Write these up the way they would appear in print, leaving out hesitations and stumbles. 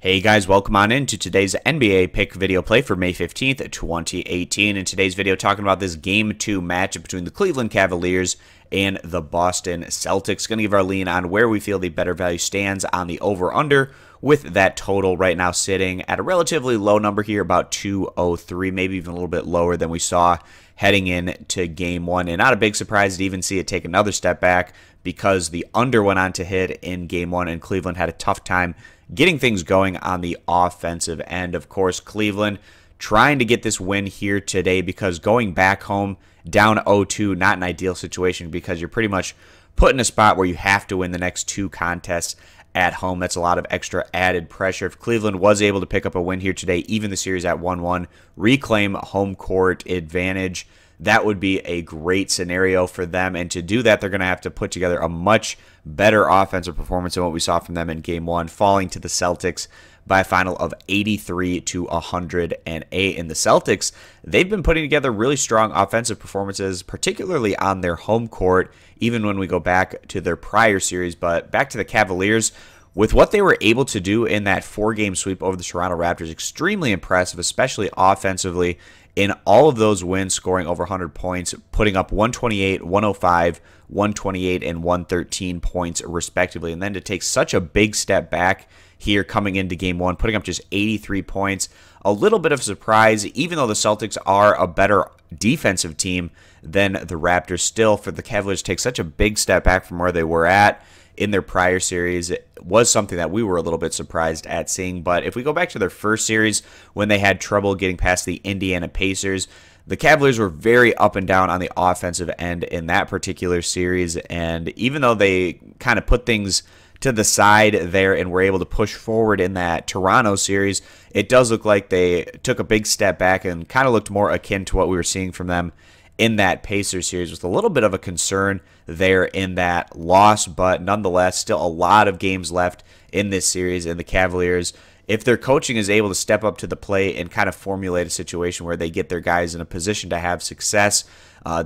Hey guys, welcome on into today's NBA pick video play for May 15th, 2018. In today's video, talking about this Game 2 matchup between the Cleveland Cavaliers and the Boston Celtics. Going to give our lean on where we feel the better value stands on the over-under, with that total right now sitting at a relatively low number here, about 203, maybe even a little bit lower than we saw heading into Game 1. And not a big surprise to even see it take another step back, because the under went on to hit in Game 1, and Cleveland had a tough time getting things going on the offensive end. Of course, Cleveland trying to get this win here today, because going back home down 0-2, not an ideal situation, because you're pretty much put in a spot where you have to win the next two contests at home. That's a lot of extra added pressure. If Cleveland was able to pick up a win here today, even the series at 1-1, reclaim home court advantage, that would be a great scenario for them. And to do that, they're going to have to put together a much better offensive performance than what we saw from them in Game 1, falling to the Celtics by a final of 83-108. And the Celtics, they've been putting together really strong offensive performances, particularly on their home court, even when we go back to their prior series. But back to the Cavaliers, with what they were able to do in that 4-game sweep over the Toronto Raptors, extremely impressive, especially offensively. In all of those wins, scoring over 100 points, putting up 128, 105, 128, and 113 points, respectively. And then to take such a big step back here coming into Game 1, putting up just 83 points. A little bit of surprise, even though the Celtics are a better defensive team than the Raptors. Still, for the Cavaliers to take such a big step back from where they were at in their prior series, it was something that we were a little bit surprised at seeing. But if we go back to their first series, when they had trouble getting past the Indiana Pacers, the Cavaliers were very up and down on the offensive end in that particular series. And even though they kind of put things to the side there and were able to push forward in that Toronto series, it does look like they took a big step back and kind of looked more akin to what we were seeing from them in that Pacers series, with a little bit of a concern there in that loss. But nonetheless, still a lot of games left in this series, and the Cavaliers, if their coaching is able to step up to the plate and kind of formulate a situation where they get their guys in a position to have success,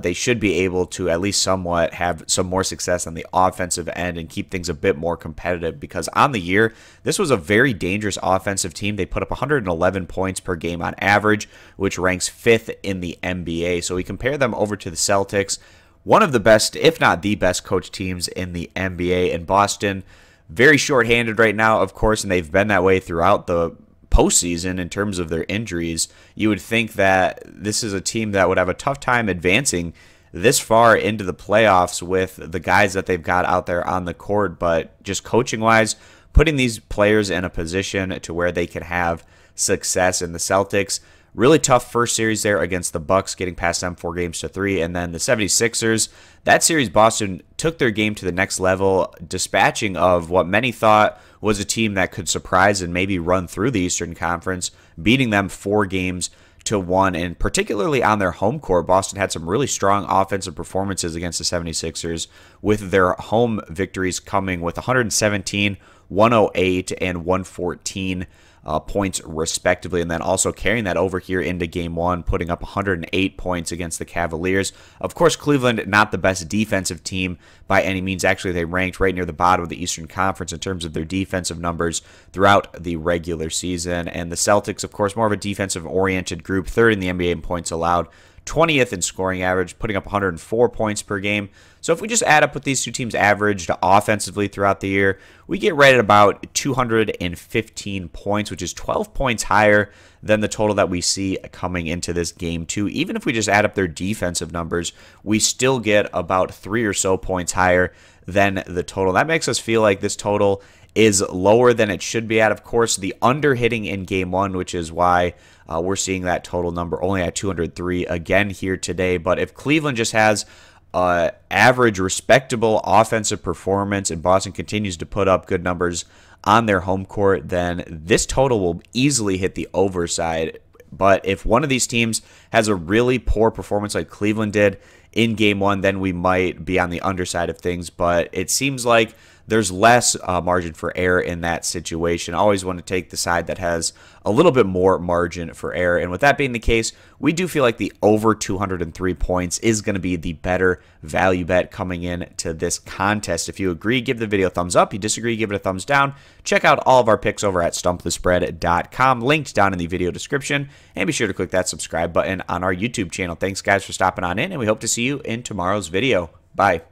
they should be able to at least somewhat have some more success on the offensive end and keep things a bit more competitive. Because on the year, this was a very dangerous offensive team. They put up 111 points per game on average, which ranks 5th in the NBA. So we compare them over to the Celtics, one of the best, if not the best, coach teams in the NBA. In Boston, very shorthanded right now, of course, and they've been that way throughout the postseason in terms of their injuries. You would think that this is a team that would have a tough time advancing this far into the playoffs with the guys that they've got out there on the court, but just coaching-wise, putting these players in a position to where they can have success. In the Celtics, really tough first series there against the Bucks, getting past them 4-3, and then the 76ers. That series, Boston took their game to the next level, dispatching of what many thought was a team that could surprise and maybe run through the Eastern Conference, beating them 4-1. And particularly on their home court, Boston had some really strong offensive performances against the 76ers, with their home victories coming with 117, 108, and 114 points respectively, and then also carrying that over here into Game 1, putting up 108 points against the Cavaliers. Of course, Cleveland, not the best defensive team by any means. Actually, they ranked right near the bottom of the Eastern Conference in terms of their defensive numbers throughout the regular season. And the Celtics, of course, more of a defensive-oriented group, 3rd in the NBA in points allowed, 20th in scoring average, putting up 104 points per game. So if we just add up what these two teams averaged offensively throughout the year, we get right at about 215 points, which is 12 points higher than the total that we see coming into this Game 2. Even if we just add up their defensive numbers, we still get about 3 or so points higher than the total. That makes us feel like this total is lower than it should be at. Of course, the under hitting in Game 1, which is why we're seeing that total number only at 203 again here today. But if Cleveland just has average, respectable offensive performance and Boston continues to put up good numbers on their home court, then this total will easily hit the over side. But if one of these teams has a really poor performance like Cleveland did in Game 1, then we might be on the underside of things. But it seems like there's less margin for error in that situation. I always want to take the side that has a little bit more margin for error. And with that being the case, we do feel like the over 203 points is going to be the better value bet coming in to this contest. If you agree, give the video a thumbs up. If you disagree, give it a thumbs down. Check out all of our picks over at stumpthespread.com, linked down in the video description. And be sure to click that subscribe button on our YouTube channel. Thanks, guys, for stopping on in, and we hope to see you in tomorrow's video. Bye.